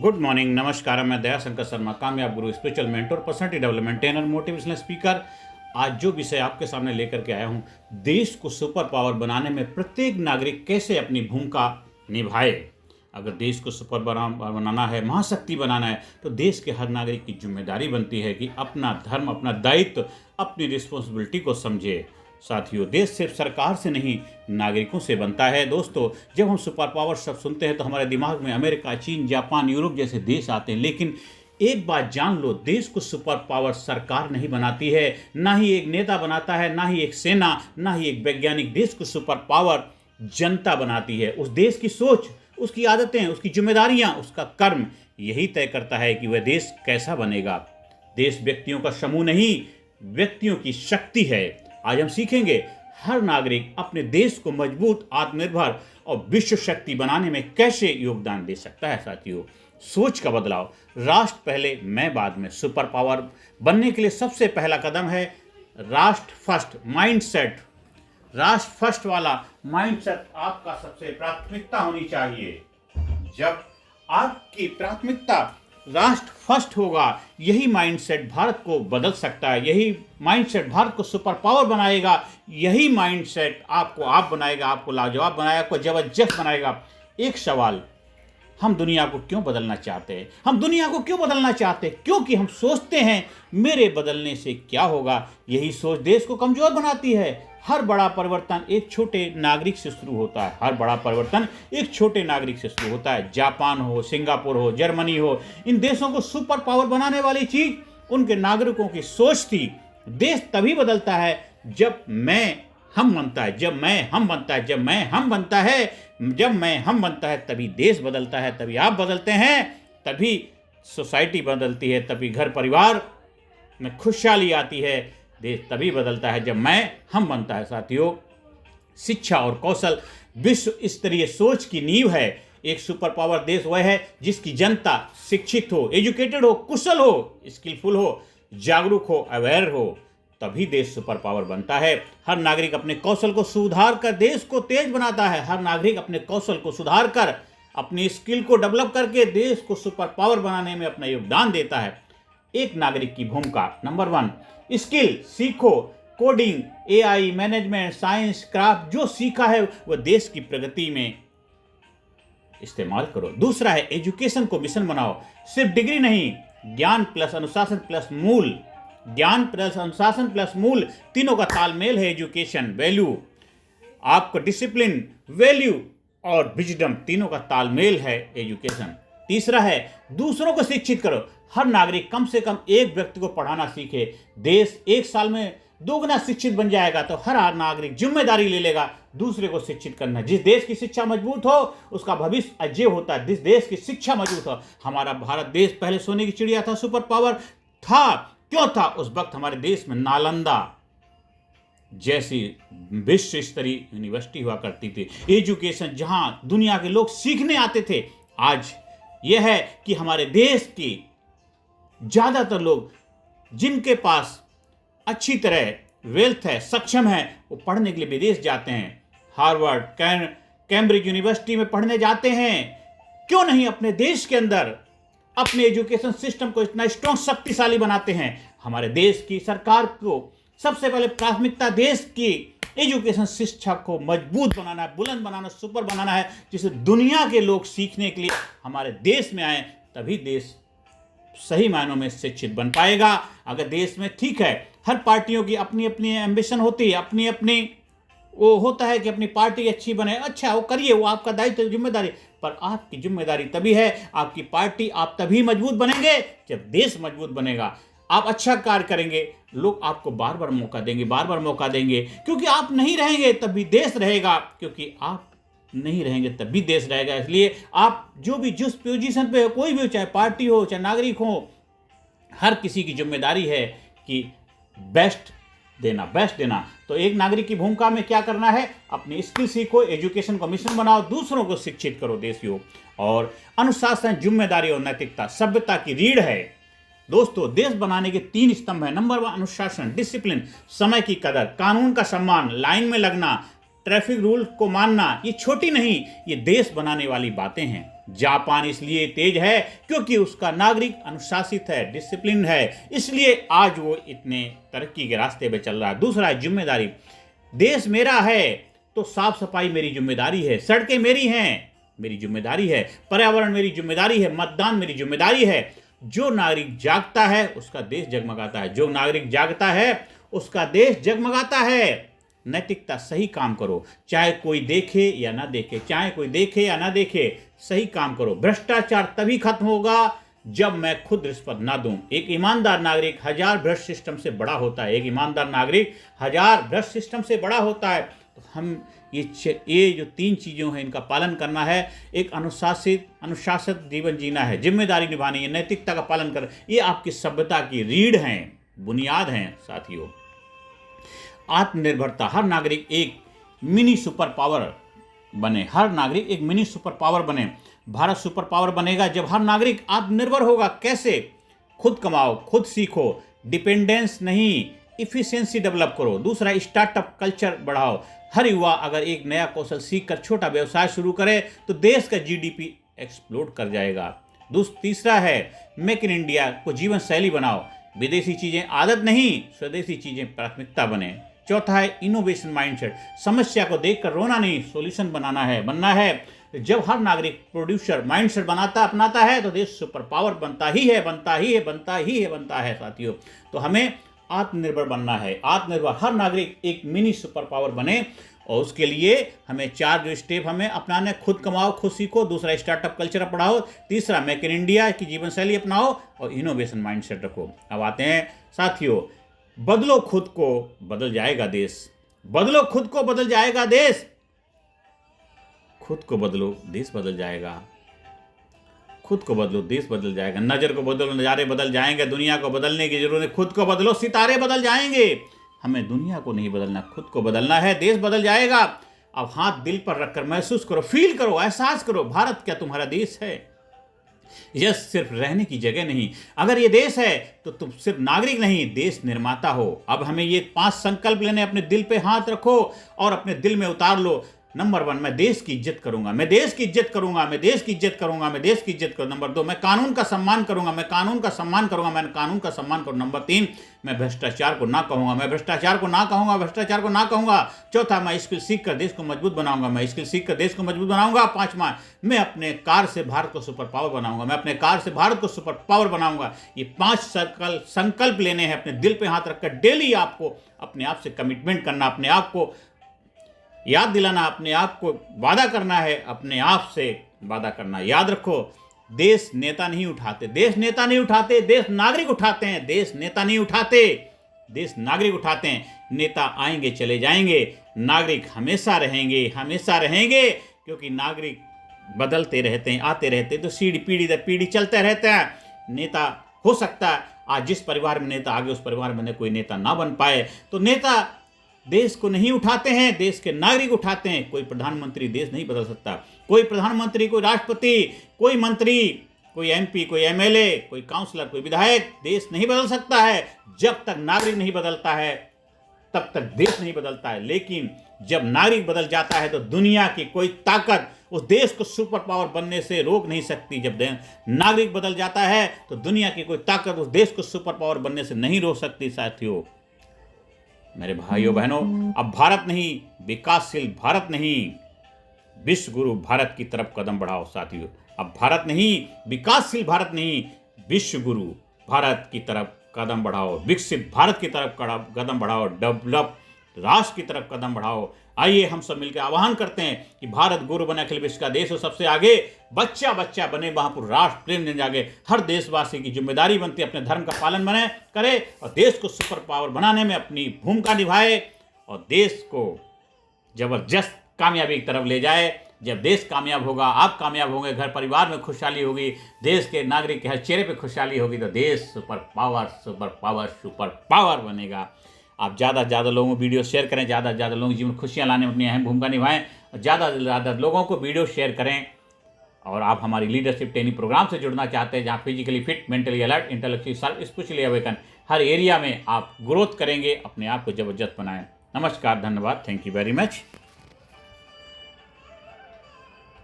Good morning, नमस्कार। मैं दया शंकर शर्मा, कामयाब गुरु, spiritual mentor, personality development trainer, motivational speaker. आज जो विषय आपके सामने लेकर के आया हूँ, देश को सुपर पावर बनाने में प्रत्येक नागरिक कैसे अपनी भूमिका निभाए। अगर देश को सुपर बनाना है, महाशक्ति बनाना है, तो देश के हर नागरिक की जिम्मेदारी बनती है कि अपना धर्म, अपना दायित्व, अपनी रिस्पॉन्सिबिलिटी को समझे। साथियों, देश सिर्फ सरकार से नहीं, नागरिकों से बनता है। दोस्तों, जब हम सुपर पावर शब्द सुनते हैं तो हमारे दिमाग में अमेरिका, चीन, जापान, यूरोप जैसे देश आते हैं। लेकिन एक बात जान लो, देश को सुपर पावर सरकार नहीं बनाती है, ना ही एक नेता बनाता है, ना ही एक सेना, ना ही एक वैज्ञानिक। देश को सुपर पावर जनता बनाती है। उस देश की सोच, उसकी आदतें, उसकी जिम्मेदारियां, उसका कर्म यही तय करता है कि वह देश कैसा बनेगा। देश व्यक्तियों का समूह नहीं, व्यक्तियों की शक्ति है। आज हम सीखेंगे हर नागरिक अपने देश को मजबूत, आत्मनिर्भर और विश्व शक्ति बनाने में कैसे योगदान दे सकता है। साथियों, सोच का बदलाव, राष्ट्र पहले मैं बाद में। सुपर पावर बनने के लिए सबसे पहला कदम है राष्ट्र फर्स्ट माइंडसेट। राष्ट्र फर्स्ट वाला माइंडसेट आपका सबसे प्राथमिकता होनी चाहिए। जब आपकी प्राथमिकता राष्ट्र फर्स्ट होगा, यही माइंडसेट भारत को बदल सकता है। यही माइंडसेट भारत को सुपर पावर बनाएगा। यही माइंडसेट आपको आप बनाएगा, आपको लाजवाब बनाएगा, आपको जबरदस्त बनाएगा। एक सवाल, हम दुनिया को क्यों बदलना चाहते हैं? हम दुनिया को क्यों बदलना चाहते हैं? क्योंकि हम सोचते हैं मेरे बदलने से क्या होगा। यही सोच देश को कमजोर बनाती है। हर बड़ा परिवर्तन एक छोटे नागरिक से शुरू होता है। हर बड़ा परिवर्तन एक छोटे नागरिक से शुरू होता है। जापान हो, सिंगापुर हो, जर्मनी हो, इन देशों को सुपर पावर बनाने वाली चीज उनके नागरिकों की सोच थी। देश तभी बदलता है जब मैं हम बनता है, जब मैं हम बनता है, जब मैं हम बनता है, जब मैं हम बनता है, तभी देश बदलता है, तभी आप बदलते हैं, तभी सोसाइटी बदलती है, तभी घर परिवार में खुशहाली आती है। देश तभी बदलता है जब मैं हम बनता है। साथियों, शिक्षा और कौशल विश्व स्तरीय सोच की नींव है। एक सुपर पावर देश वह है जिसकी जनता शिक्षित हो, एजुकेटेड हो, कुशल हो, स्किलफुल हो, जागरूक हो, अवेयर हो, तभी देश सुपर पावर बनता है। हर नागरिक अपने कौशल को सुधार कर देश को तेज बनाता है। हर नागरिक अपने कौशल को सुधार कर, अपनी स्किल को डेवलप करके देश को सुपर पावर बनाने में अपना योगदान देता है। एक नागरिक की भूमिका, नंबर 1, स्किल सीखो। Coding, AI, management, science, craft, जो सीखा है वह देश की प्रगति में इस्तेमाल करो। दूसरा है एजुकेशन को मिशन बनाओ। सिर्फ डिग्री नहीं, ज्ञान प्लस अनुशासन प्लस मूल। ज्ञान प्लस अनुशासन प्लस मूल, तीनों का तालमेल है एजुकेशन। वैल्यू, आपको डिसिप्लिन, वैल्यू और विजडम, तीनों का तालमेल है एजुकेशन। तीसरा है दूसरों को शिक्षित करो। हर नागरिक कम से कम एक व्यक्ति को पढ़ाना सीखे। देश एक साल में 2 गुना शिक्षित बन जाएगा तो हर नागरिक जिम्मेदारी ले लेगा दूसरे को शिक्षित करना। जिस देश की शिक्षा मजबूत हो उसका भविष्य अजय होता है। जिस देश की शिक्षा मजबूत हो, हमारा भारत देश पहले सोने की चिड़िया था, सुपर पावर था। क्यों था? उस वक्त हमारे देश में नालंदा जैसी विश्व स्तरीय यूनिवर्सिटी हुआ करती थी। एजुकेशन जहां दुनिया के लोग सीखने आते थे। आज यह है कि हमारे देश की ज्यादातर लोग जिनके पास अच्छी तरह वेल्थ है, सक्षम है, वो पढ़ने के लिए विदेश जाते हैं। हार्वर्ड, कैम्ब्रिज यूनिवर्सिटी में पढ़ने जाते हैं। क्यों नहीं अपने देश के अंदर अपने एजुकेशन सिस्टम को इतना स्ट्रॉन्ग, शक्तिशाली बनाते हैं। हमारे देश की सरकार को सबसे पहले प्राथमिकता देश की एजुकेशन शिक्षा को मजबूत बनाना है, बुलंद बनाना, सुपर बनाना है, जिसे दुनिया के लोग सीखने के लिए हमारे देश में आए। तभी देश सही मायनों में शिक्षित बन पाएगा। अगर देश में, ठीक है, हर पार्टियों की अपनी अपनी एम्बिशन होती है, अपनी अपनी वो होता है कि अपनी पार्टी अच्छी बने। अच्छा, वो करिए, वो आपका दायित्व, जिम्मेदारी। पर आपकी जिम्मेदारी तभी है, आपकी पार्टी, आप तभी मजबूत बनेंगे जब देश मजबूत बनेगा। आप अच्छा कार्य करेंगे, लोग आपको बार बार मौका देंगे, बार बार मौका देंगे। क्योंकि आप नहीं रहेंगे तभी देश रहेगा, क्योंकि आप नहीं रहेंगे तभी देश रहेगा। इसलिए आप जो भी जिस पोजीशन पे हो, कोई भी हो, चाहे पार्टी हो, चाहे नागरिक हो, हर किसी की जिम्मेदारी है कि बेस्ट देना। तो एक नागरिक की भूमिका में क्या करना है? अपनी स्किल सीखो, एजुकेशन को मिशन बनाओ, दूसरों को शिक्षित करो। देश और अनुशासन, जिम्मेदारी और नैतिकता सभ्यता की रीढ़ है। दोस्तों, देश बनाने के 3 स्तंभ है। नंबर 1 अनुशासन, डिसिप्लिन, समय की कदर, कानून का सम्मान, लाइन में लगना, ट्रैफिक रूल को मानना। ये छोटी नहीं, ये देश बनाने वाली बातें हैं। जापान इसलिए तेज है क्योंकि उसका नागरिक अनुशासित है, डिसिप्लिन है, इसलिए आज वो इतने तरक्की के रास्ते पे चल रहा है। दूसरा है जिम्मेदारी। देश मेरा है तो साफ सफाई मेरी जिम्मेदारी है, सड़कें मेरी हैं, मेरी जिम्मेदारी है, पर्यावरण मेरी जिम्मेदारी है, मतदान मेरी जिम्मेदारी है। जो नागरिक जागता है उसका देश जगमगाता है, जो नागरिक जागता है उसका देश जगमगाता है। नैतिकता, सही काम करो, चाहे कोई देखे या ना देखे, चाहे कोई देखे या ना देखे, सही काम करो। भ्रष्टाचार तभी खत्म होगा जब मैं खुद रिश्वत ना दूं। एक ईमानदार नागरिक 1000 भ्रष्ट सिस्टम से बड़ा होता है, एक ईमानदार नागरिक 1000 भ्रष्ट सिस्टम से बड़ा होता है। तो हम ये जो 3 चीज़ों हैं इनका पालन करना है। एक अनुशासित जीवन जीना है, जिम्मेदारी निभानी है, नैतिकता का पालन कर, ये आपकी सभ्यता की रीढ़ हैं, बुनियाद हैं साथियों। आत्मनिर्भरता, हर नागरिक एक मिनी सुपर पावर बने, हर नागरिक एक मिनी सुपर पावर बने। भारत सुपर पावर बनेगा जब हर नागरिक आत्मनिर्भर होगा। कैसे? खुद कमाओ, खुद सीखो, डिपेंडेंस नहीं, इफिशिएंसी डेवलप करो। दूसरा, स्टार्टअप कल्चर बढ़ाओ। हर युवा अगर एक नया कौशल सीखकर छोटा व्यवसाय शुरू करे तो देश का जीडीपी एक्सप्लोड कर जाएगा। तीसरा है मेक इन इंडिया को जीवन शैली बनाओ। विदेशी चीजें आदत नहीं, स्वदेशी चीजें प्राथमिकता बने। चौथा है इनोवेशन माइंडसेट। समस्या को देखकर रोना नहीं, सॉल्यूशन बनना है। जब हर नागरिक प्रोड्यूसर माइंडसेट अपनाता है तो देश सुपर पावर बनता है साथियों। तो हमें आत्मनिर्भर बनना है। आत्मनिर्भर हर नागरिक एक मिनी सुपर पावर बने और उसके लिए हमें 4 जो स्टेप हमें अपनाने, खुद कमाओ, खुद सीखो। दूसरा, स्टार्टअप कल्चर अपनाओ। तीसरा, मेक इन इंडिया की जीवन शैली अपनाओ और इनोवेशन माइंडसेट रखो। अब आते हैं साथियों, बदलो खुद को, बदल जाएगा देश। बदलो खुद को, बदल जाएगा देश। खुद को बदलो, देश बदल जाएगा। खुद को बदलो, देश बदल जाएगा। नजर को बदलो, नजारे बदल जाएंगे। दुनिया को बदलने की जरूरत है, खुद को बदलो, सितारे बदल जाएंगे। हमें दुनिया को नहीं बदलना, खुद को बदलना है, देश बदल जाएगा। अब हाथ दिल पर रखकर महसूस करो, फील करो, एहसास करो, भारत क्या तुम्हारा देश है? यह सिर्फ रहने की जगह नहीं, अगर ये देश है तो तुम सिर्फ नागरिक नहीं, देश निर्माता हो। अब हमें ये 5 संकल्प लेने, अपने दिल पे हाथ रखो और अपने दिल में उतार लो। नंबर 1, मैं देश की इज्जत करूंगा, मैं देश की इज्जत करूंगा, मैं देश की इज्जत करूंगा, मैं देश की इज्जत करूंगा। नंबर 2, मैं कानून का सम्मान करूंगा, मैं कानून का सम्मान करूंगा, मैं कानून का सम्मान करूंगा। नंबर 3, मैं भ्रष्टाचार को ना कहूंगा, मैं भ्रष्टाचार को ना कहूंगा, भ्रष्टाचार को ना कहूंगा। चौथा, मैं स्किल सीख कर देश को मजबूत बनाऊंगा, मैं स्किल सीख कर देश को मजबूत बनाऊंगा। 5वां, मैं अपने कार्य से भारत को सुपर पावर बनाऊंगा, मैं अपने कार्य से भारत को सुपर पावर बनाऊंगा। ये 5 संकल्प लेने हैं, अपने दिल पे हाथ रखकर डेली आपको अपने आप से कमिटमेंट करना, अपने आप को याद दिलाना, अपने आप को वादा करना है, अपने आप से वादा करना। याद रखो, देश नेता नहीं उठाते, देश नेता नहीं उठाते, देश नागरिक उठाते हैं। देश नेता नहीं उठाते, देश नागरिक उठाते हैं। नेता आएंगे चले जाएंगे, नागरिक हमेशा रहेंगे, हमेशा रहेंगे, क्योंकि नागरिक बदलते रहते हैं, आते रहते हैं, तो पीढ़ी दर पीढ़ी चलते रहते हैं। नेता हो सकता है आज जिस परिवार में नेता आगे उस परिवार में कोई नेता ना बन पाए, तो नेता देश को नहीं उठाते हैं, देश के नागरिक उठाते हैं। कोई प्रधानमंत्री देश नहीं बदल सकता, कोई प्रधानमंत्री, कोई राष्ट्रपति, कोई मंत्री, कोई एमपी, कोई एमएलए, कोई काउंसलर, कोई विधायक देश नहीं बदल सकता है। जब तक नागरिक नहीं बदलता है तब तक देश नहीं बदलता है। लेकिन जब नागरिक बदल जाता है तो दुनिया की कोई ताकत उस देश को सुपर पावर बनने से रोक नहीं सकती। जब नागरिक बदल जाता है तो दुनिया की कोई ताकत उस देश को सुपर पावर बनने से नहीं रोक सकती। साथियों, मेरे भाइयों बहनों, अब भारत नहीं, विकासशील भारत नहीं, विश्व गुरु भारत की तरफ कदम बढ़ाओ। साथियों, अब भारत नहीं, विकासशील भारत नहीं, विश्व गुरु भारत की तरफ कदम बढ़ाओ, विकसित भारत की तरफ कदम बढ़ाओ, डेवलप राष्ट्र की तरफ कदम बढ़ाओ। आइए हम सब मिलकर आह्वान करते हैं कि भारत गुरु बने, अखिल विश्व का देश हो सबसे आगे, बच्चा बच्चा बने, महापुर राष्ट्र प्रेम जन जागे। हर देशवासी की जिम्मेदारी बनती है अपने धर्म का पालन करे और देश को सुपर पावर बनाने में अपनी भूमिका निभाए और देश को जबरदस्त कामयाबी की तरफ ले जाए। जब देश कामयाब होगा, आप कामयाब होंगे, घर परिवार में खुशहाली होगी, देश के नागरिक के हर चेहरे पे खुशहाली होगी, तो देश सुपर पावर बनेगा। आप ज़्यादा से ज़्यादा लोगों को वीडियो शेयर करें, ज़्यादा से ज़्यादा लोगों के जीवन में खुशियाँ लाने में अपनी अहम भूमिका निभाएं और ज़्यादा से ज़्यादा लोगों को वीडियो शेयर करें। और आप हमारी लीडरशिप ट्रेनिंग प्रोग्राम से जुड़ना चाहते हैं, जहाँ physically fit, mentally alert, intellectually sharp, spiritually awaken, हर एरिया में आप ग्रोथ करेंगे, अपने आप को जबरदस्त बनाएं। नमस्कार, धन्यवाद, थैंक यू वेरी मच।